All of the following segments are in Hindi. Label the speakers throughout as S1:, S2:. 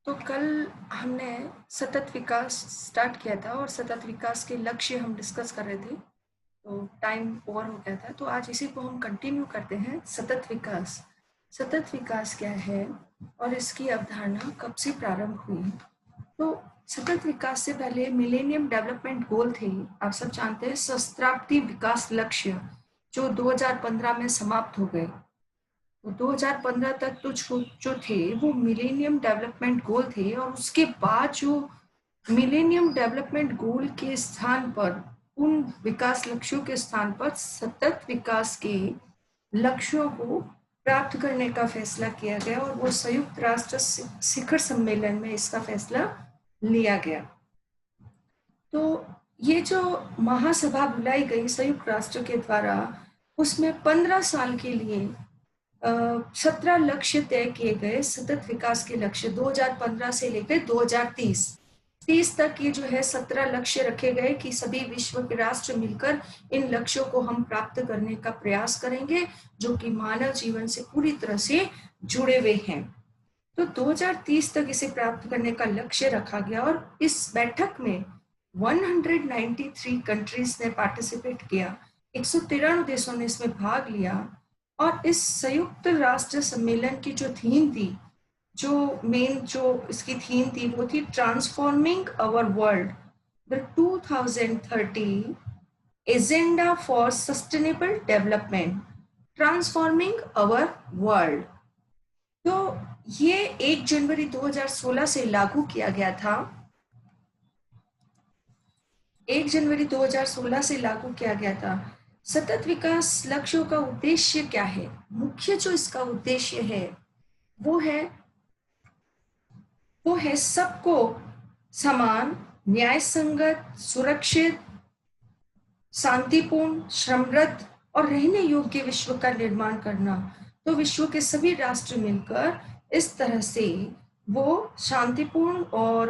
S1: तो कल हमने सतत विकास स्टार्ट किया था और सतत विकास के लक्ष्य हम डिस्कस कर रहे थे। तो टाइम ओवर हो गया था, तो आज इसी को हम कंटिन्यू करते हैं। सतत विकास, सतत विकास क्या है और इसकी अवधारणा कब से प्रारंभ हुई? तो सतत विकास से पहले मिलेनियम डेवलपमेंट गोल थे, आप सब जानते हैं, सहस्त्राब्दी विकास लक्ष्य, जो 2015 में समाप्त हो गए। तो 2015 तक तो जो थे वो मिलेनियम डेवलपमेंट गोल थे, और उसके बाद जो मिलेनियम डेवलपमेंट गोल के स्थान पर, उन विकास लक्ष्यों के स्थान पर सतत विकास के लक्ष्यों को प्राप्त करने का फैसला किया गया, और वो संयुक्त राष्ट्र शिखर सम्मेलन में इसका फैसला लिया गया। तो ये जो महासभा बुलाई गई संयुक्त राष्ट्र के द्वारा, उसमें 15 साल के लिए 17 लक्ष्य तय किए गए, सतत विकास के लक्ष्य 2015 से लेकर 2030 तक। ये जो है 17 लक्ष्य रखे गए कि सभी विश्व के राष्ट्र मिलकर इन लक्ष्यों को हम प्राप्त करने का प्रयास करेंगे, जो कि मानव जीवन से पूरी तरह से जुड़े हुए हैं। तो 2030 तक इसे प्राप्त करने का लक्ष्य रखा गया, और इस बैठक में 193 कंट्रीज ने पार्टिसिपेट किया, 193 देशों ने इसमें भाग लिया। और इस संयुक्त राष्ट्र सम्मेलन की जो थीम थी, जो इसकी थीम थी, वो थी transforming our world, the 2030 agenda for sustainable development, transforming our world. तो ये 1 जनवरी 2016 से लागू किया गया था। 1 जनवरी 2016 से लागू किया गया था। सतत विकास लक्ष्यों का उद्देश्य क्या है? मुख्य जो इसका उद्देश्य है वो है सबको समान, न्याय संगत, सुरक्षित, शांतिपूर्ण, श्रमरत और रहने योग्य विश्व का निर्माण करना। तो विश्व के सभी राष्ट्र मिलकर इस तरह से वो शांतिपूर्ण और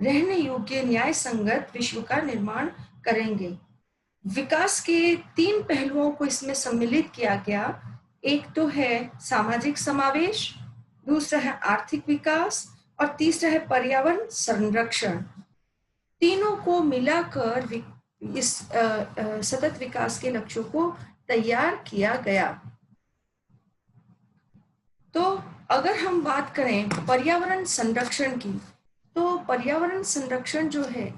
S1: रहने योग्य, न्याय संगत विश्व का निर्माण करेंगे। विकास के 3 पहलुओं को इसमें सम्मिलित किया गया। एक तो है सामाजिक समावेश, दूसरा है आर्थिक विकास, और तीसरा है पर्यावरण संरक्षण। तीनों को मिलाकर इस सतत विकास के लक्ष्यों को तैयार किया गया। तो अगर हम बात करें पर्यावरण संरक्षण की, तो पर्यावरण संरक्षण जो है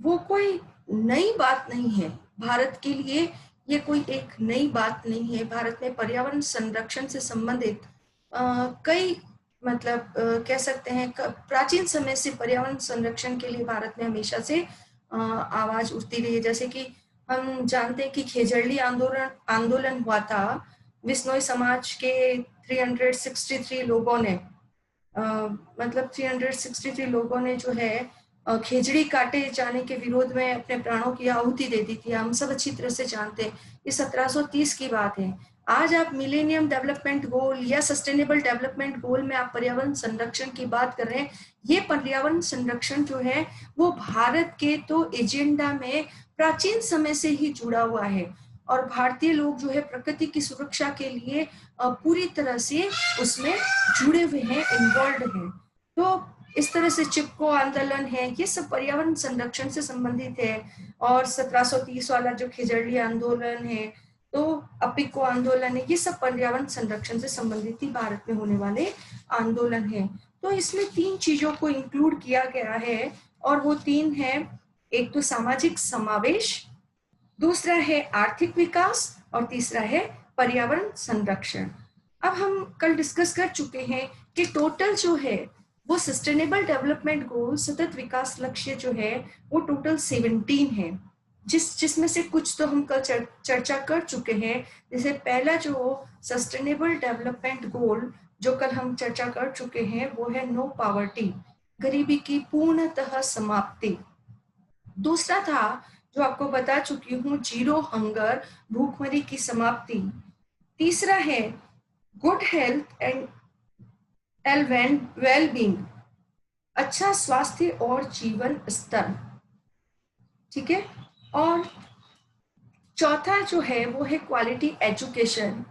S1: वो कोई नई बात नहीं है भारत के लिए। ये कोई एक नई बात नहीं है। भारत में पर्यावरण संरक्षण से संबंधित कई कह सकते हैं प्राचीन समय से पर्यावरण संरक्षण के लिए भारत में हमेशा से आवाज उठती रही है। जैसे कि हम जानते हैं कि खेजड़ली आंदोलन हुआ था। विश्नोई समाज के 363 लोगों ने 363 लोगों ने जो है खेजड़ी काटे जाने के विरोध में अपने प्राणों की आहुति दे दी थी। हम सब अच्छी तरह से जानते हैं। ये 1730 की बात है। आज आप मिलेनियम डेवलपमेंट गोल या सस्टेनेबल डेवलपमेंट गोल में आप पर्यावरण संरक्षण की बात कर रहे हैं। ये पर्यावरण संरक्षण जो है वो भारत के तो एजेंडा में प्राचीन समय से ही जुड़ा हुआ है, और भारतीय लोग जो है प्रकृति की सुरक्षा के लिए पूरी तरह से उसमें जुड़े हुए हैं, इन्वॉल्व हैं। तो इस तरह से चिपको आंदोलन है, ये सब पर्यावरण संरक्षण से संबंधित है। और 1730 वाला जो खिजड़ली आंदोलन है, तो अपिको आंदोलन है, ये सब पर्यावरण संरक्षण से संबंधित ही भारत में होने वाले आंदोलन है। तो इसमें 3 चीजों को इंक्लूड किया गया है, और वो 3 है, एक तो सामाजिक समावेश, दूसरा है आर्थिक विकास, और तीसरा है पर्यावरण संरक्षण। अब हम कल डिस्कस कर चुके हैं कि टोटल जो है वो सस्टेनेबल डेवलपमेंट गोल, सतत विकास लक्ष्य जो है वो टोटल 17 है, जिसमें से कुछ तो हम कल चर्चा कर चुके हैं। जैसे पहला जो सस्टेनेबल डेवलपमेंट गोल जो कल हम चर्चा कर चुके हैं वो है नो पॉवर्टी, गरीबी की पूर्णतः समाप्ति। दूसरा था जो आपको बता चुकी हूँ, जीरो हंगर, भूखमरी की समाप्ति। तीसरा है good health and well being, अच्छा स्वास्थ्य और जीवन स्तर। ठीक है। और चौथा जो है वो है क्वालिटी एजुकेशन,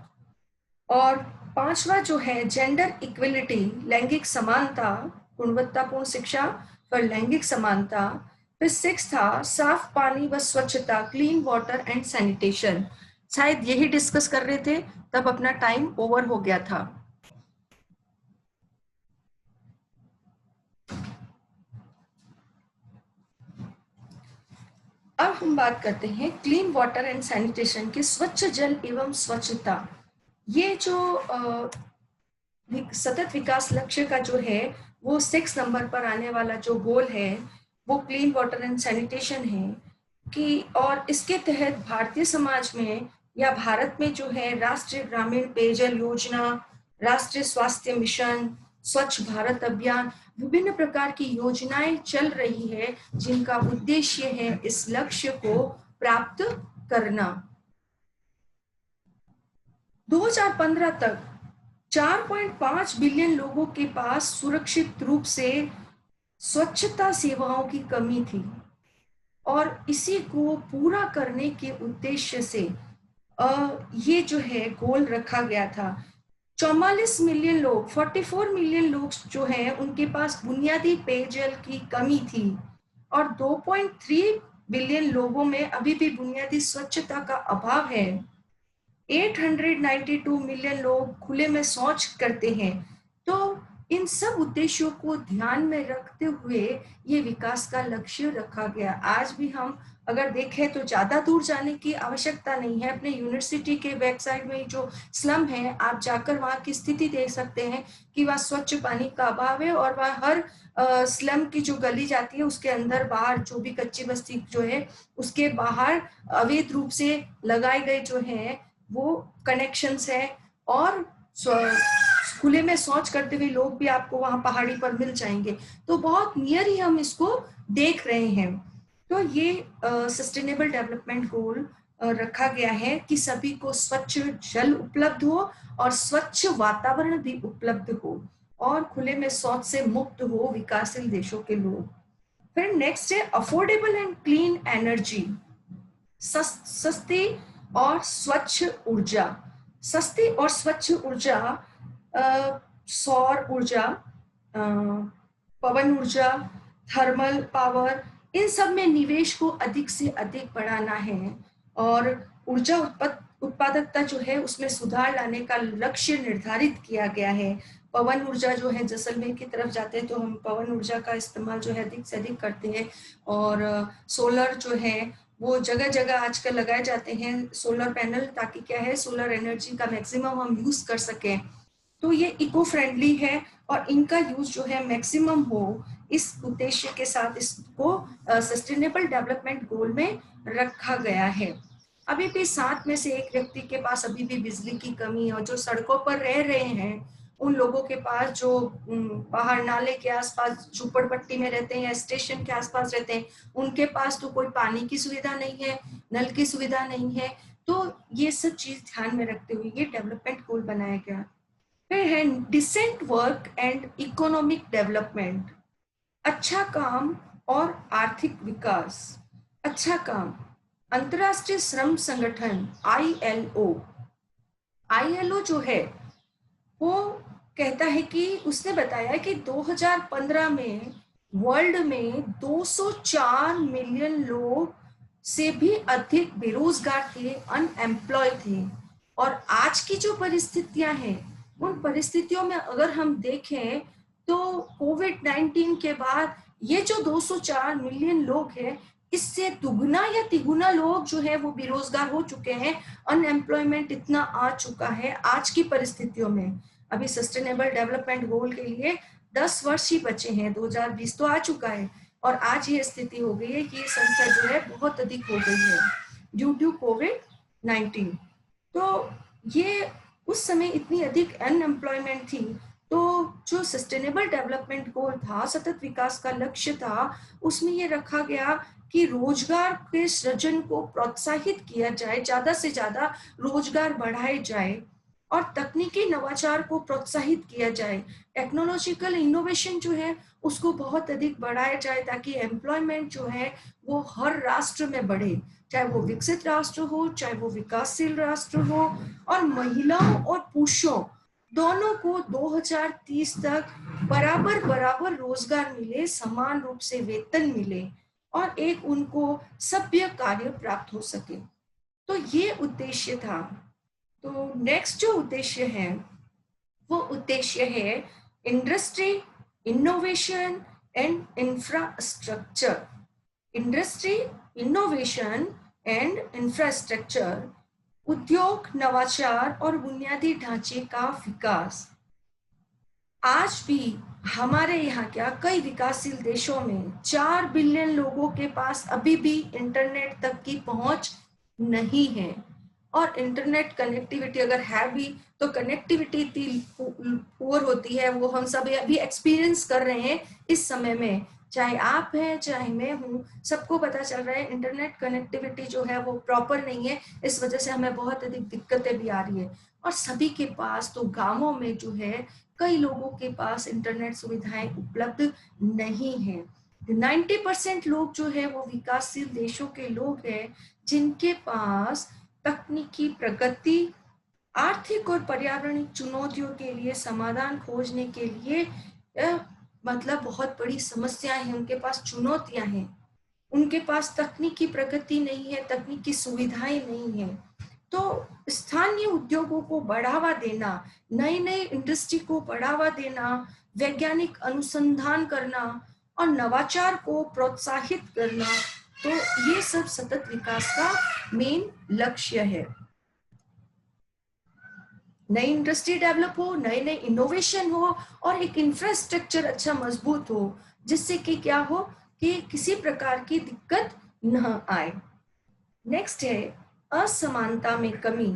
S1: और 5वां जो है जेंडर इक्वलिटी, लैंगिक समानता। गुणवत्तापूर्ण शिक्षा, फिर लैंगिक समानता, फिर 6 था साफ पानी व स्वच्छता, क्लीन वाटर एंड सैनिटेशन। शायद यही डिस्कस कर रहे थे, तब अपना टाइम ओवर हो गया था। अब हम बात करते हैं क्लीन वाटर एंड सैनिटेशन की, स्वच्छ जल एवं स्वच्छता। ये जो सतत विकास लक्ष्य का जो है वो 6 नंबर पर आने वाला जो गोल है वो क्लीन वाटर एंड सैनिटेशन है कि, और इसके तहत भारतीय समाज में या भारत में जो है राष्ट्रीय ग्रामीण पेयजल योजना, राष्ट्रीय स्वास्थ्य मिशन, स्वच्छ भारत अभियान, विभिन्न प्रकार की योजनाएं चल रही है जिनका उद्देश्य है इस लक्ष्य को प्राप्त करना। 2015 तक 4.5 बिलियन लोगों के पास सुरक्षित रूप से स्वच्छता सेवाओं की कमी थी, और इसी को पूरा करने के उद्देश्य से ये जो है गोल रखा गया था। 44 मिलियन लोग, 44 मिलियन लोग जो हैं उनके पास बुनियादी पेयजल की कमी थी, और 2.3 बिलियन लोगों में अभी भी बुनियादी स्वच्छता का अभाव है। 892 मिलियन लोग खुले में शौच करते हैं। तो इन सब उद्देश्यों को ध्यान में रखते हुए ये विकास का लक्ष्य रखा गया। आज भी हम अगर देखें तो ज्यादा दूर जाने की आवश्यकता नहीं है। अपने यूनिवर्सिटी के वेबसाइट में जो स्लम है, आप जाकर वहाँ की स्थिति देख सकते हैं कि वहाँ स्वच्छ पानी का अभाव है, और वहाँ हर स्लम की जो गली जाती है उसके अंदर बाहर जो भी कच्ची बस्ती जो है उसके बाहर अवैध रूप से लगाए गए जो है वो कनेक्शंस है, और खुले में शौच करते हुए लोग भी आपको वहां पहाड़ी पर मिल जाएंगे। तो बहुत नियर ही हम इसको देख रहे हैं। तो ये सस्टेनेबल डेवलपमेंट गोल रखा गया है कि सभी को स्वच्छ जल उपलब्ध हो और स्वच्छ वातावरण भी उपलब्ध हो, और खुले में शौच से मुक्त हो विकासशील देशों के लोग। फिर नेक्स्ट है अफोर्डेबल एंड क्लीन एनर्जी, सस्ती और स्वच्छ ऊर्जा। सस्ती और स्वच्छ ऊर्जा, सौर ऊर्जा, पवन ऊर्जा, थर्मल पावर, इन सब में निवेश को अधिक से अधिक बढ़ाना है, और ऊर्जा उत्पादकता जो है उसमें सुधार लाने का लक्ष्य निर्धारित किया गया है। पवन ऊर्जा जो है, जैसलमेर की तरफ जाते हैं तो हम पवन ऊर्जा का इस्तेमाल जो है अधिक से अधिक करते हैं, और सोलर जो है वो जगह जगह आजकल लगाए जाते हैं सोलर पैनल, ताकि क्या है सोलर एनर्जी का मैक्सिमम हम यूज कर सकें। तो ये इको फ्रेंडली है और इनका यूज जो है मैक्सिमम हो, इस उद्देश्य के साथ इसको सस्टेनेबल डेवलपमेंट गोल में रखा गया है। अभी भी 7 में से 1 व्यक्ति के पास अभी भी बिजली की कमी है, और जो सड़कों पर रह रहे हैं उन लोगों के पास जो बाहर नाले के आसपास झुपड़पट्टी में रहते हैं या स्टेशन के आसपास रहते हैं, उनके पास तो कोई पानी की सुविधा नहीं है, नल की सुविधा नहीं है। तो ये सब चीज ध्यान में रखते हुए ये डेवलपमेंट गोल बनाया गया। फिर है decent work and economic development, अच्छा काम और आर्थिक विकास। अच्छा काम, अंतरराष्ट्रीय श्रम संगठन आईएलओ जो है वो कहता है कि उसने बताया कि 2015 में वर्ल्ड में 204 मिलियन लोग से भी अधिक बेरोजगार थे, अनएम्प्लॉय थे। और आज की जो परिस्थितियां हैं उन परिस्थितियों में अगर हम देखें तो कोविड-19 के बाद ये जो 204 मिलियन लोग हैं इससे दुगना या तिगुना लोग जो है वो बेरोजगार हो चुके हैं। अनएम्प्लॉयमेंट इतना आ चुका है आज की परिस्थितियों में। अभी सस्टेनेबल डेवलपमेंट गोल के लिए 10 वर्ष ही बचे हैं, 2020 तो आ चुका है, और आज ये स्थिति हो गई है कि ये संख्या जो है बहुत अधिक हो गई है ड्यू टू कोविड-19। तो ये उस समय इतनी अधिक अनएम्प्लॉयमेंट थी, तो जो सस्टेनेबल डेवलपमेंट गोल था, सतत विकास का लक्ष्य था, उसमें ये रखा गया कि रोजगार के सृजन को प्रोत्साहित किया जाए, ज्यादा से ज्यादा रोजगार बढ़ाए जाए, और तकनीकी नवाचार को प्रोत्साहित किया जाए। टेक्नोलॉजिकल इनोवेशन जो है उसको बहुत अधिक बढ़ाया जाए, ताकि एम्प्लॉयमेंट जो है वो हर राष्ट्र में बढ़े, चाहे वो विकसित राष्ट्र हो चाहे वो विकासशील राष्ट्र हो। और महिलाओं और पुरुषों दोनों को 2030 तक बराबर बराबर रोजगार मिले, समान रूप से वेतन मिले और एक उनको सभ्य कार्य प्राप्त हो सके। तो ये उद्देश्य था। तो नेक्स्ट जो उद्देश्य है वो उद्देश्य है industry, innovation and infrastructure. Industry, innovation and infrastructure, उद्योग, नवाचार और बुनियादी ढांचे का विकास। आज भी हमारे यहाँ क्या कई विकासशील देशों में 4 बिलियन लोगों के पास अभी भी इंटरनेट तक की पहुंच नहीं है। और इंटरनेट कनेक्टिविटी अगर है भी तो कनेक्टिविटी इतनी पुअर होती है, वो हम सब अभी एक्सपीरियंस कर रहे हैं इस समय में। चाहे आप हैं चाहे मैं हूँ, सबको पता चल रहा है इंटरनेट कनेक्टिविटी जो है वो प्रॉपर नहीं है। इस वजह से हमें बहुत अधिक दिक्कतें भी आ रही है। और सभी के पास, तो गांवों में जो है कई लोगों के पास इंटरनेट सुविधाएं उपलब्ध नहीं है। 90% लोग जो है वो विकासशील देशों के लोग हैं जिनके पास तकनीकी प्रगति, आर्थिक और पर्यावरणिक चुनौतियों के लिए समाधान खोजने के लिए मतलब बहुत बड़ी समस्याएं हैं, उनके पास चुनौतियां हैं। उनके पास तकनीकी प्रगति नहीं है, तकनीकी सुविधाएं नहीं है। तो स्थानीय उद्योगों को बढ़ावा देना, नई नई इंडस्ट्री को बढ़ावा देना, वैज्ञानिक अनुसंधान करना और नवाचार को प्रोत्साहित करना, तो ये सब सतत विकास का मेन लक्ष्य है। नई इंडस्ट्री डेवलप हो, नए नए इनोवेशन हो और एक इंफ्रास्ट्रक्चर अच्छा मजबूत हो, जिससे कि क्या हो कि किसी प्रकार की दिक्कत न आए। नेक्स्ट है असमानता में कमी,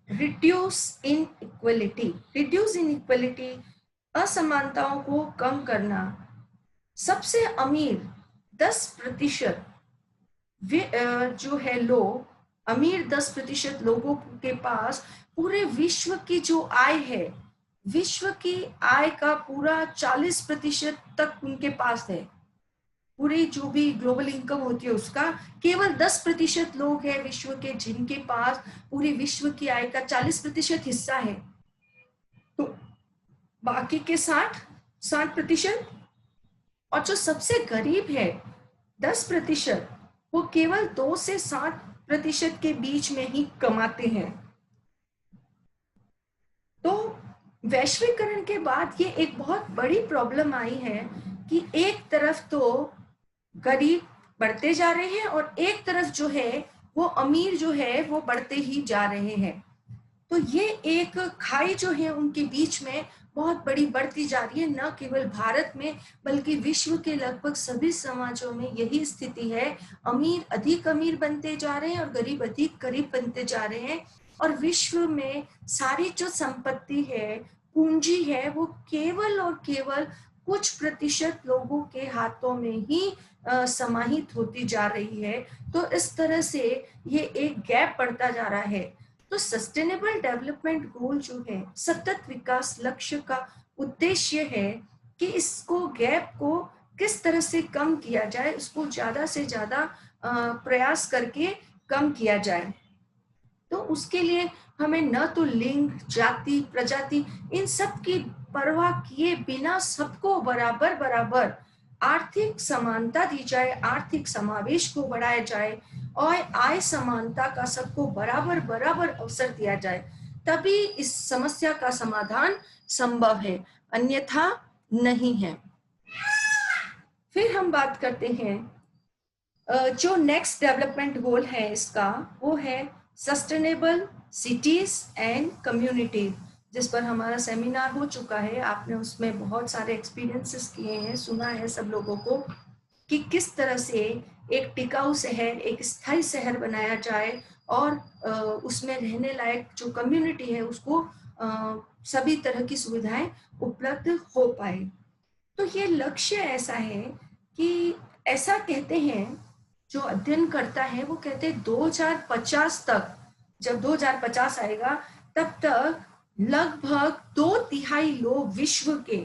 S1: reduce in equality. Reduce in equality, असमानताओं को कम करना। सबसे अमीर 10% जो है लोग, अमीर 10% लोगों के पास पूरे विश्व की जो आय है, विश्व की आय का पूरा 40% तक उनके पास है। पूरी जो भी ग्लोबल इनकम होती है उसका केवल 10% लोग हैं विश्व के जिनके पास पूरी विश्व की आय का 40% हिस्सा है। तो बाकी के 60% और जो सबसे गरीब है 10%, वो केवल 2 से 7% के बीच में ही कमाते हैं। तो वैश्वीकरण के बाद ये एक बहुत बड़ी प्रॉब्लम आई है कि एक तरफ तो गरीब बढ़ते जा रहे हैं और एक तरफ जो है वो अमीर जो है वो बढ़ते ही जा रहे हैं। तो ये एक खाई जो है उनके बीच में बहुत बड़ी बढ़ती जा रही है। न केवल भारत में बल्कि विश्व के लगभग सभी समाजों में यही स्थिति है। अमीर अधिक अमीर बनते जा रहे हैं और गरीब अधिक गरीब बनते जा रहे हैं। और विश्व में सारी जो संपत्ति है, पूंजी है, वो केवल और केवल कुछ प्रतिशत लोगों के हाथों में ही समाहित होती जा रही है। तो इस तरह से ये एक गैप बढ़ता जा रहा है। तो सस्टेनेबल डेवलपमेंट गोल जो है, सतत विकास लक्ष्य का उद्देश्य है कि इसको गैप को किस तरह से कम किया जाए, उसको ज्यादा से ज्यादा प्रयास करके कम किया जाए। तो उसके लिए हमें न तो लिंग, जाति, प्रजाति, इन सब की परवाह किए बिना सबको बराबर बराबर आर्थिक समानता दी जाए, आर्थिक समावेश को बढ़ाया जाए और आय समानता का सबको बराबर बराबर अवसर दिया जाए, तभी इस समस्या का समाधान संभव है, अन्यथा नहीं है। फिर हम बात करते हैं जो नेक्स्ट डेवलपमेंट गोल है इसका, वो है सस्टेनेबल सिटीज एंड कम्युनिटी, जिस पर हमारा सेमिनार हो चुका है। आपने उसमें बहुत सारे एक्सपीरियंसेस किए हैं, सुना है सब लोगों को कि किस तरह से एक टिकाऊ शहर, एक स्थायी शहर बनाया जाए और उसमें रहने लायक जो कम्युनिटी है उसको सभी तरह की सुविधाएं उपलब्ध हो पाए। तो ये लक्ष्य ऐसा है कि ऐसा कहते हैं जो अध्ययन करता है, वो कहते हैं 2050 तक, जब 2050 आएगा तब तक लगभग 2/3 लोग विश्व के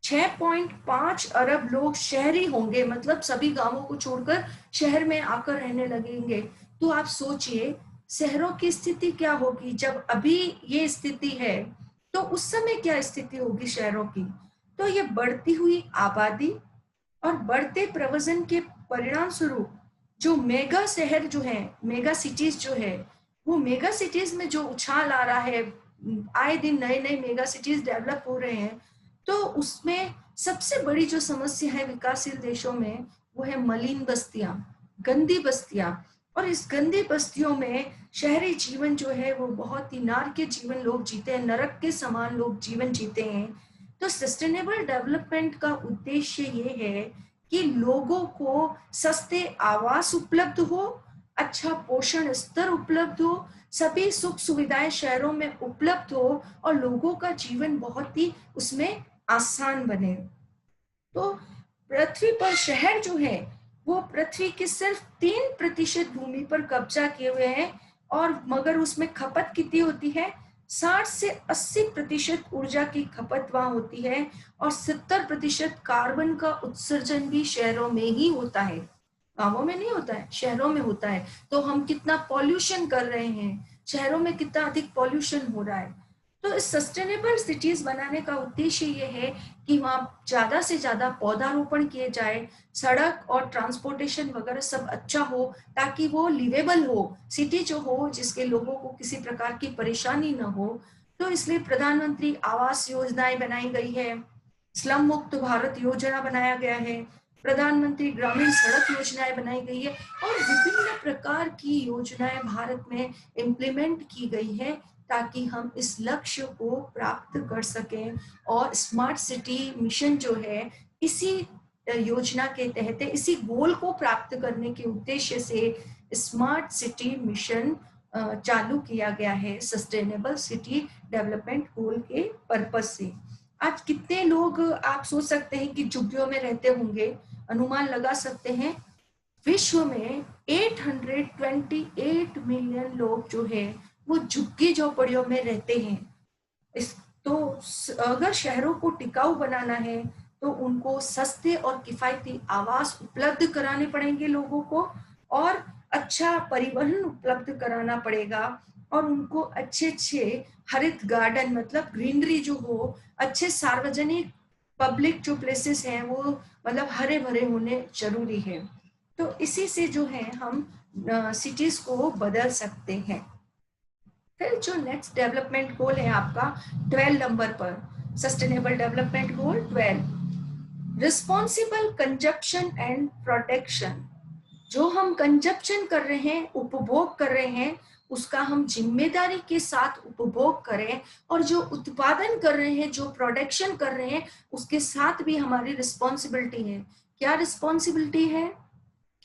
S1: 6.5 अरब लोग शहरी होंगे, मतलब सभी गांवों को छोड़कर शहर में आकर रहने लगेंगे। तो आप सोचिए शहरों की स्थिति क्या होगी जब अभी ये स्थिति है तो उस समय क्या स्थिति होगी शहरों की? तो ये बढ़ती हुई आबादी और बढ़ते प्रवसन के परिणाम स्वरूप जो मेगा शहर जो है, मेगा सिटीज जो है, वो मेगा सिटीज में जो उछाल आ रहा है, आए दिन नए नए मेगा सिटीज डेवलप हो रहे हैं, तो उसमें सबसे बड़ी जो समस्या है विकासशील देशों में वो है मलिन बस्तियां, गंदी बस्तियां। और इस गंदी बस्तियों में शहरी जीवन जो है वो बहुत ही नारकीय जीवन लोग जीते हैं, नरक के समान लोग जीवन जीते हैं। तो सस्टेनेबल डेवलपमेंट का उद्देश्य ये है कि लोगों को सस्ते आवास उपलब्ध हो, अच्छा पोषण स्तर उपलब्ध हो, सभी सुख सुविधाएं शहरों में उपलब्ध हो और लोगों का जीवन बहुत ही उसमें आसान बने। तो पृथ्वी पर शहर जो है वो पृथ्वी के सिर्फ 3% भूमि पर कब्जा किए हुए हैं, और मगर उसमें खपत कितनी होती है? 60 से 80% ऊर्जा की खपत वहां होती है, और 70% कार्बन का उत्सर्जन भी शहरों में ही होता है, गांवों में नहीं होता है, शहरों में होता है। तो हम कितना पॉल्यूशन कर रहे हैं, शहरों में कितना अधिक पॉल्यूशन हो रहा है। तो इस सस्टेनेबल सिटीज बनाने का उद्देश्य ये है कि वहाँ ज्यादा से ज्यादा पौधारोपण किए जाए, सड़क और ट्रांसपोर्टेशन वगैरह सब अच्छा हो, ताकि वो लिवेबल हो, सिटी जो हो जिसके लोगों को किसी प्रकार की परेशानी न हो। तो इसलिए प्रधानमंत्री आवास योजनाएं बनाई गई है, स्लम मुक्त भारत योजना बनाया गया है, प्रधानमंत्री ग्रामीण सड़क योजनाएं बनाई गई है, और विभिन्न प्रकार की योजनाएं भारत में इम्प्लीमेंट की गई है ताकि हम इस लक्ष्य को प्राप्त कर सकें। और स्मार्ट सिटी मिशन जो है इसी योजना के तहत, इसी गोल को प्राप्त करने के उद्देश्य से स्मार्ट सिटी मिशन चालू किया गया है, सस्टेनेबल सिटी डेवलपमेंट गोल के पर्पस से। आज कितने लोग आप सोच सकते हैं कि झुग्गियों में रहते होंगे, अनुमान लगा सकते हैं। विश्व में 828 मिलियन लोग जो है वो झुग्गी झोपड़ियों में रहते हैं। इस तो अगर शहरों को टिकाऊ बनाना है तो उनको सस्ते और किफायती आवास उपलब्ध कराने पड़ेंगे लोगों को, और अच्छा परिवहन उपलब्ध कराना पड़ेगा, और उनको अच्छे अच्छे हरित गार्डन मतलब ग्रीनरी जो हो, अच्छे सार्वजनिक पब्लिक जो प्लेसेस हैं वो मतलब हरे भरे होने जरूरी है। तो इसी से जो है हम सिटीज को बदल सकते हैं। फिर जो नेक्स्ट डेवलपमेंट गोल है आपका 12 नंबर पर, sustainable development goal 12, responsible consumption and protection. जो हम कंजप्शन कर रहे हैं, उपभोग कर रहे हैं, उसका हम जिम्मेदारी के साथ उपभोग करें, और जो उत्पादन कर रहे हैं, जो प्रोडक्शन कर रहे हैं, उसके साथ भी हमारी रिस्पॉन्सिबिलिटी है। क्या रिस्पॉन्सिबिलिटी है?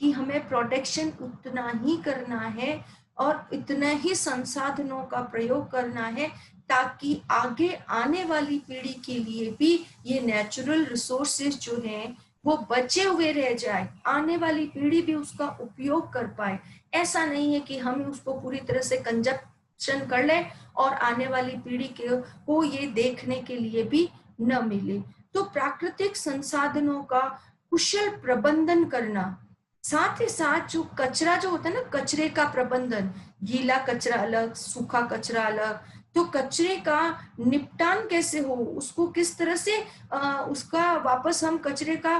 S1: कि हमें प्रोटेक्शन उतना ही करना है और इतने ही संसाधनों का प्रयोग करना है ताकि आगे आने वाली पीढ़ी के लिए भी ये नेचुरल रिसोर्सेज जो हैं वो बचे हुए रह जाए, आने वाली पीढ़ी भी उसका उपयोग कर पाए। ऐसा नहीं है कि हम उसको पूरी तरह से कंजप्शन कर लें और आने वाली पीढ़ी को ये देखने के लिए भी न मिले। तो प्राकृतिक संसाधनों का कुशल प्रबंधन करना, साथ ही साथ जो कचरा जो होता है ना, कचरे का प्रबंधन, गीला कचरा अलग, सूखा कचरा अलग, तो कचरे का निपटान कैसे हो, उसको किस तरह से उसका वापस हम कचरे का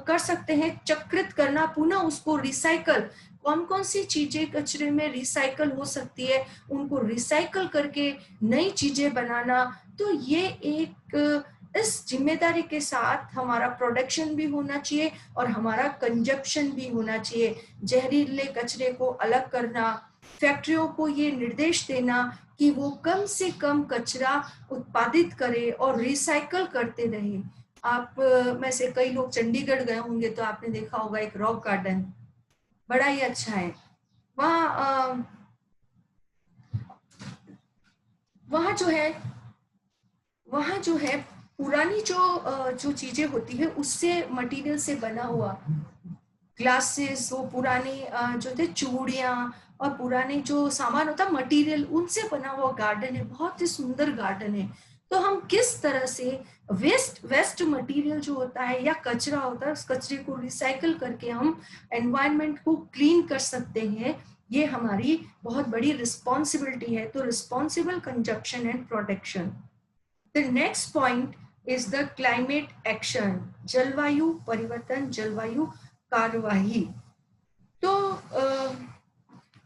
S1: कर सकते हैं, चक्रित करना, पुनः उसको रिसाइकल, कौन कौन सी चीजें कचरे में रिसाइकल हो सकती है, उनको रिसाइकल करके नई चीजें बनाना। तो ये एक इस जिम्मेदारी के साथ हमारा प्रोडक्शन भी होना चाहिए और हमारा कंजप्शन भी होना चाहिए। जहरीले कचरे को अलग करना, फैक्ट्रियों को ये निर्देश देना कि वो कम से कम कचरा उत्पादित करे और रिसाइकल करते रहे। आप में से कई लोग चंडीगढ़ गए होंगे तो आपने देखा होगा एक रॉक गार्डन, बड़ा ही अच्छा है। वहाँ वहाँ जो है पुरानी जो चीजें होती है उससे मटेरियल से बना हुआ ग्लासेस, वो पुरानी जो थे चूड़ियाँ और पुराने जो सामान होता मटेरियल, उनसे बना हुआ गार्डन है, बहुत ही सुंदर गार्डन है। तो हम किस तरह से वेस्ट मटेरियल जो होता है या कचरा होता है, उस कचरे को रिसाइकल करके हम एनवायरनमेंट को क्लीन कर सकते हैं, ये हमारी बहुत बड़ी रिस्पॉन्सिबिलिटी है। तो responsible consumption and protection. The next point is the climate action, जलवायु परिवर्तन, जलवायु कार्यवाही। तो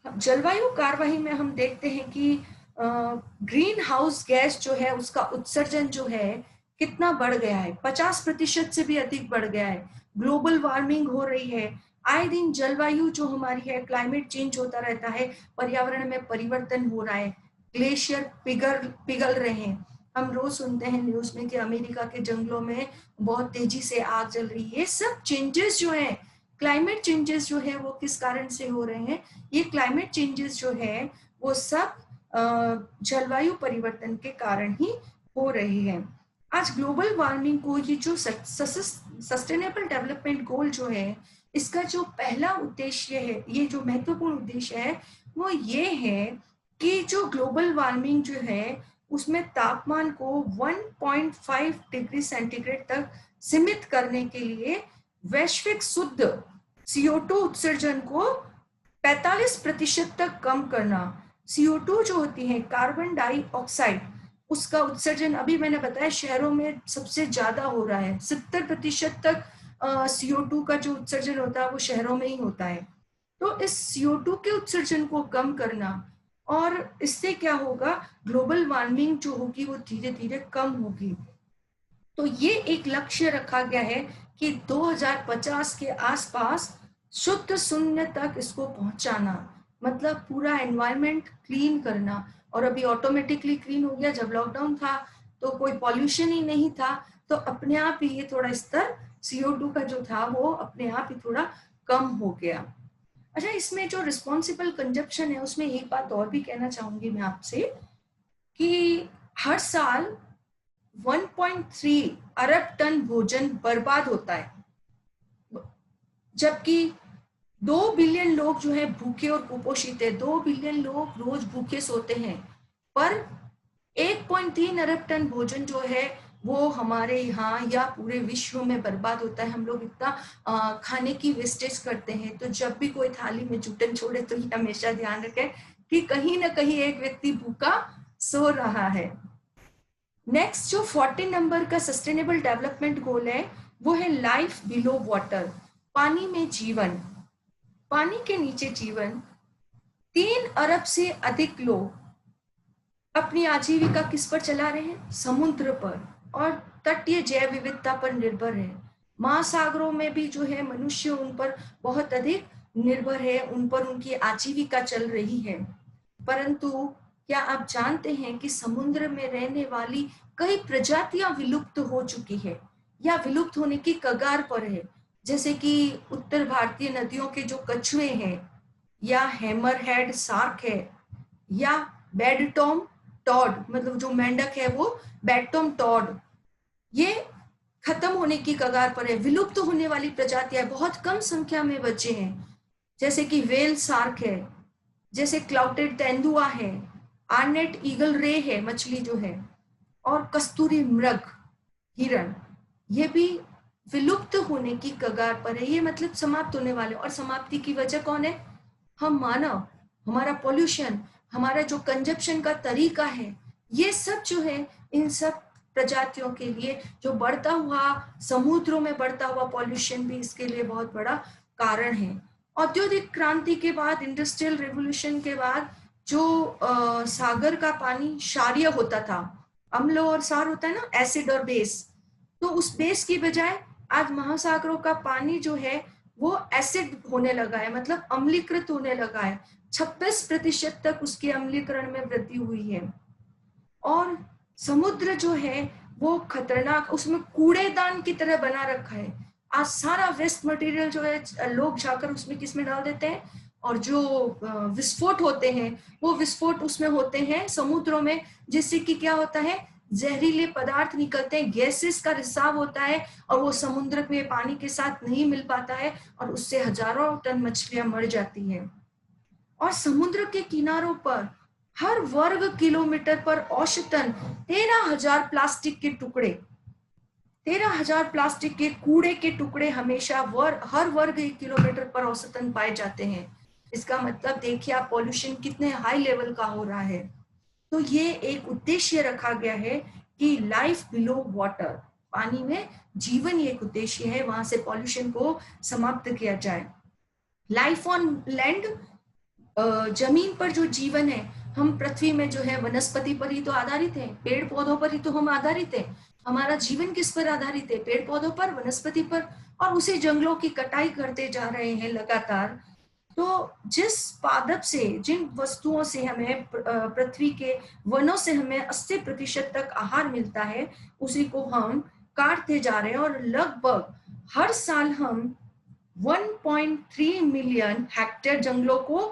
S1: जलवायु कार्यवाही में हम देखते हैं कि ग्रीन हाउस गैस जो है उसका उत्सर्जन जो है कितना बढ़ गया है, 50% से भी अधिक बढ़ गया है। ग्लोबल वार्मिंग हो रही है, आए दिन जलवायु जो हमारी है, क्लाइमेट चेंज होता रहता है, पर्यावरण में परिवर्तन हो रहा है, ग्लेशियर पिघल रहे हैं। हम रोज सुनते हैं न्यूज में कि अमेरिका के जंगलों में बहुत तेजी से आग जल रही है। ये सब चेंजेस जो है, क्लाइमेट चेंजेस जो है वो किस कारण से हो रहे हैं? ये क्लाइमेट चेंजेस जो है वो सब जलवायु परिवर्तन के कारण ही हो रहे हैं। आज ग्लोबल वार्मिंग को, ये जो सस्टेनेबल डेवलपमेंट गोल जो है, इसका जो पहला उद्देश्य है, ये जो महत्वपूर्ण उद्देश्य है वो ये है कि जो ग्लोबल वार्मिंग जो है उसमें तापमान को 1.5 डिग्री सेंटीग्रेड तक सीमित करने के लिए वैश्विक शुद्ध CO2 उत्सर्जन को 45% तक कम करना। CO2 जो होती है, कार्बन डाइऑक्साइड, उसका उत्सर्जन अभी मैंने बताया शहरों में सबसे ज्यादा हो रहा है। 70% तक CO2 का जो उत्सर्जन होता है वो शहरों में ही होता है। तो इस CO2 के उत्सर्जन को कम करना, और इससे क्या होगा, ग्लोबल वार्मिंग जो होगी वो धीरे धीरे कम होगी। तो ये एक लक्ष्य रखा गया है कि 2050 के आसपास शुद्ध शून्य तक इसको पहुंचाना, मतलब पूरा एनवायरनमेंट क्लीन करना। और अभी ऑटोमेटिकली क्लीन हो गया, जब लॉकडाउन था तो कोई पॉल्यूशन ही नहीं था, तो अपने आप ही ये थोड़ा स्तर CO2 का जो था वो अपने आप ही थोड़ा कम हो गया। अच्छा, इसमें जो रिस्पॉन्सिबल कंजप्शन है उसमें एक बात और भी कहना चाहूंगी मैं आपसे कि हर साल 1.3 अरब टन भोजन बर्बाद होता है, जबकि 2 बिलियन लोग जो है भूखे और कुपोषित है। 2 बिलियन लोग रोज भूखे सोते हैं, पर 1.3 अरब टन भोजन जो है वो हमारे यहाँ या पूरे विश्व में बर्बाद होता है। हम लोग इतना खाने की वेस्टेज करते हैं, तो जब भी कोई थाली में जूठन छोड़े तो ये हमेशा ध्यान रखें कि कहीं ना कहीं एक व्यक्ति भूखा सो रहा है। नेक्स्ट जो 40 नंबर का सस्टेनेबल डेवलपमेंट गोल है वो है लाइफ बिलो वाटर, पानी में जीवन। पानी के नीचे जीवन। 3 अरब से अधिक लोग अपनी आजीविका किस पर चला रहे हैं? समुद्र पर और तटीय जैव विविधता पर निर्भर है। महासागरों में भी जो है मनुष्य उन पर बहुत अधिक निर्भर है, उन पर उनकी आजीविका चल रही है। परंतु क्या आप जानते हैं कि समुद्र में रहने वाली कई प्रजातियां विलुप्त हो चुकी है या विलुप्त होने की कगार पर है? जैसे कि उत्तर भारतीय नदियों के जो कछुए हैं, या हैमरहेड शार्क है, या बेडटॉम टॉड, मतलब जो मेंढक है वो बेडटॉम टॉड, ये खत्म होने की कगार पर है। विलुप्त होने वाली प्रजातियां बहुत कम संख्या में बचे हैं, जैसे कि वेल शार्क है, जैसे क्लाउटेड तेंदुआ है, आर्नेट ईगल रे है मछली जो है, और कस्तूरी मृग हिरण, ये भी विलुप्त होने की कगार पर है। ये मतलब समाप्त होने वाले। और समाप्ति की वजह कौन है? हम मानव, हमारा पॉल्यूशन, हमारा जो कंजप्शन का तरीका है, ये सब जो है इन सब प्रजातियों के लिए जो बढ़ता हुआ समुद्रों में बढ़ता हुआ पॉल्यूशन भी इसके लिए बहुत बड़ा कारण है। औद्योगिक क्रांति के बाद, इंडस्ट्रियल रेवोल्यूशन के बाद जो सागर का पानी क्षारीय होता था, अम्ल और क्षार होता है ना, एसिड और बेस, तो उस बेस की बजाय आज महासागरों का पानी जो है वो एसिड होने लगा है, मतलब अम्लीकृत होने लगा है। 26% तक उसके अम्लीकरण में वृद्धि हुई है। और समुद्र जो है वो खतरनाक, उसमें कूड़ेदान की तरह बना रखा है। आज सारा वेस्ट मटेरियल जो है लोग जाकर उसमें किस में डाल देते हैं, और जो विस्फोट होते हैं वो विस्फोट उसमें होते हैं समुद्रों में, जिससे कि क्या होता है, जहरीले पदार्थ निकलते हैं, गैसेस का रिसाव होता है, और वो समुद्र के पानी के साथ नहीं मिल पाता है, और उससे हजारों टन मछलियां मर जाती हैं। और समुद्र के किनारों पर हर वर्ग किलोमीटर पर औसतन 13,000 प्लास्टिक के टुकड़े, 13,000 प्लास्टिक के कूड़े के टुकड़े हमेशा हर वर्ग किलोमीटर पर औसतन पाए जाते हैं। इसका मतलब देखिए आप पॉल्यूशन कितने हाई लेवल का हो रहा है। तो ये एक उद्देश्य रखा गया है कि लाइफ बिलो वाटर, पानी में जीवन ये एक उद्देश्य है, वहां से पॉल्यूशन को समाप्त किया जाए। लाइफ ऑन लैंड, जमीन पर जो जीवन है, हम पृथ्वी में जो है वनस्पति पर ही तो आधारित है, पेड़ पौधों पर ही तो हम आधारित है। हमारा जीवन किस पर आधारित है? पेड़ पौधों पर, वनस्पति पर। और उसी जंगलों की कटाई करते जा रहे हैं लगातार। तो जिस पादप से, जिन वस्तुओं से हमें पृथ्वी के वनों से हमें 80% तक आहार मिलता है, उसी को हम काटते जा रहे हैं। और लगभग हर साल हम 1.3 मिलियन हेक्टेयर जंगलों को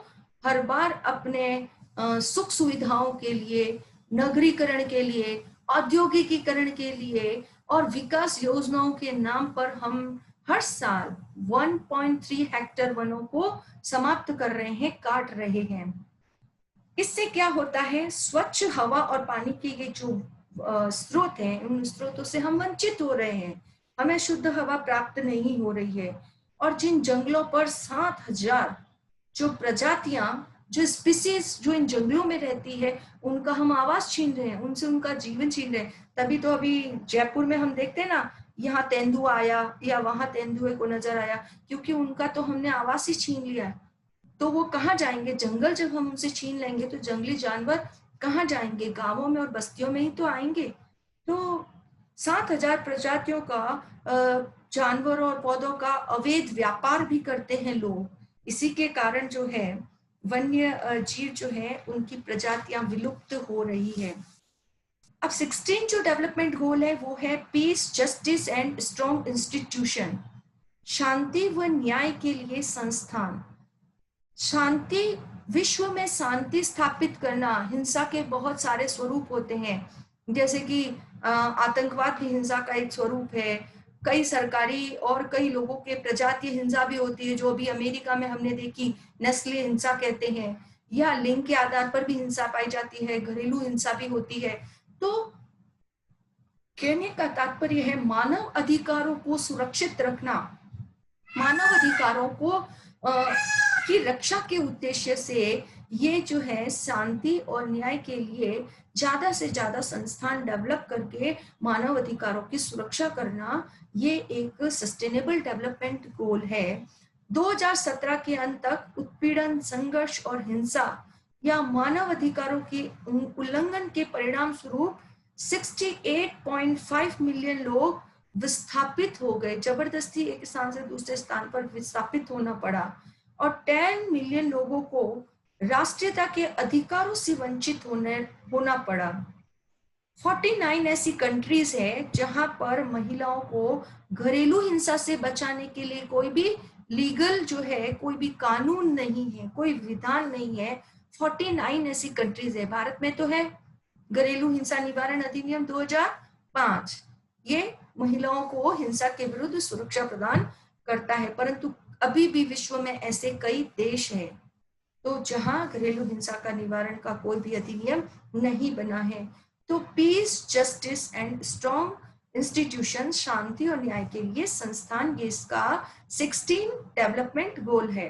S1: हर बार अपने सुख सुविधाओं के लिए, नगरीकरण के लिए, औद्योगिकीकरण के लिए और विकास योजनाओं के नाम पर हम हर साल 1.3 हेक्टेयर वनों को समाप्त कर रहे हैं, काट रहे हैं। इससे क्या होता है? स्वच्छ हवा और पानी के ये जो स्रोत हैं, उन स्रोतों से हम वंचित हो रहे हैं, हमें शुद्ध हवा प्राप्त नहीं हो रही है। और जिन जंगलों पर 7,000 जो प्रजातियां, जो स्पीसीज जो इन जंगलों में रहती है, उनका हम आवास छीन रहे हैं, उनसे उनका जीवन छीन रहे हैं। तभी तो अभी जयपुर में हम देखते हैं ना, यहाँ तेंदुआ आया या वहां तेंदुए को नजर आया, क्योंकि उनका तो हमने आवास ही छीन लिया। तो वो कहाँ जाएंगे? जंगल जब हम उनसे छीन लेंगे तो जंगली जानवर कहाँ जाएंगे? गांवों में और बस्तियों में ही तो आएंगे। तो 7,000 प्रजातियों का जानवरों और पौधों का अवैध व्यापार भी करते हैं लोग। इसी के कारण जो है वन्य जीव जो है, उनकी प्रजातियां विलुप्त हो रही है। अब 16 जो डेवलपमेंट गोल है वो है peace, justice and strong institution, शांति व न्याय के लिए संस्थान। शांति, विश्व में शांति स्थापित करना। हिंसा के बहुत सारे स्वरूप होते हैं, जैसे कि आतंकवाद भी हिंसा का एक स्वरूप है। कई सरकारी और कई लोगों के प्रजातीय हिंसा भी होती है, जो अभी अमेरिका में हमने देखी, नस्लीय हिंसा कहते हैं, या लिंग के आधार पर भी हिंसा पाई जाती है, घरेलू हिंसा भी होती है। तो कहने का तात्पर्य है मानव अधिकारों को सुरक्षित रखना, मानव अधिकारों को की रक्षा के उद्देश्य से ये जो है शांति और न्याय के लिए ज्यादा से ज्यादा संस्थान डेवलप करके मानव अधिकारों की सुरक्षा करना, ये एक सस्टेनेबल डेवलपमेंट गोल है। 2017 के अंत तक उत्पीड़न, संघर्ष और हिंसा या मानव अधिकारों के उल्लंघन के परिणाम स्वरूप 68.5 मिलियन लोग विस्थापित हो गए, जबरदस्ती एक स्थान से दूसरे स्थान पर विस्थापित होना पड़ा। और 10 मिलियन लोगों को राष्ट्रीयता के अधिकारों से वंचित होना पड़ा। 49 ऐसी कंट्रीज है जहां पर महिलाओं को घरेलू हिंसा से बचाने के लिए कोई भी लीगल जो है, कोई भी कानून नहीं है, कोई विधान नहीं है। 49 ऐसी कंट्रीज है। भारत में तो है घरेलू हिंसा निवारण अधिनियम 2005, ये महिलाओं को हिंसा के विरुद्ध सुरक्षा प्रदान करता है, परंतु अभी भी विश्व में ऐसे कई देश हैं तो जहां घरेलू हिंसा का निवारण का कोई भी अधिनियम नहीं बना है। तो peace, justice and strong institution, शांति और न्याय के लिए संस्थान, ये इसका 16 डेवलपमेंट गोल है।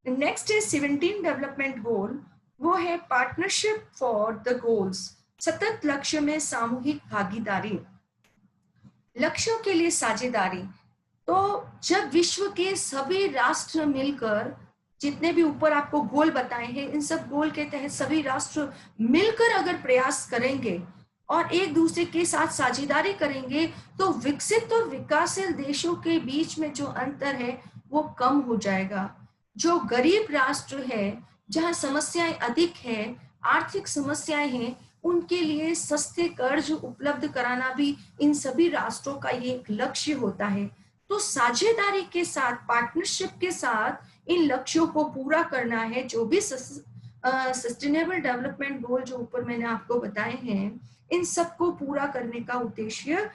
S1: नेक्स्ट है 17 डेवलपमेंट गोल, वो है पार्टनरशिप फॉर द गोल्स, सतत लक्ष्य में सामूहिक भागीदारी, लक्ष्यों के लिए साझेदारी। तो जब विश्व के सभी राष्ट्र मिलकर, जितने भी ऊपर आपको गोल बताए हैं, इन सब गोल के तहत सभी राष्ट्र मिलकर अगर प्रयास करेंगे और एक दूसरे के साथ साझेदारी करेंगे, तो विकसित और विकासशील देशों के बीच में जो अंतर है वो कम हो जाएगा। जो गरीब राष्ट्र है, जहां समस्याएं अधिक है, आर्थिक समस्याएं हैं, उनके लिए सस्ते कर्ज उपलब्ध कराना भी इन सभी राष्ट्रों का ये एक लक्ष्य होता है। तो साझेदारी के साथ, पार्टनरशिप के साथ इन लक्ष्यों को पूरा करना है। जो भी सस्टेनेबल डेवलपमेंट गोल जो ऊपर मैंने आपको बताए हैं, इन सबको पूरा करने का उद्देश्य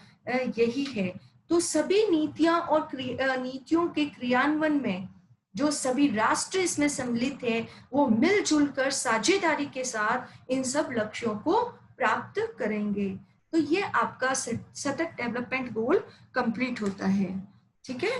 S1: यही है। तो सभी नीतियां और नीतियों के क्रियान्वयन में जो सभी राष्ट्र इसमें सम्मिलित हैं, वो मिलजुल कर साझेदारी के साथ इन सब लक्ष्यों को प्राप्त करेंगे। तो ये आपका सतत डेवलपमेंट गोल कंप्लीट होता है। ठीक है।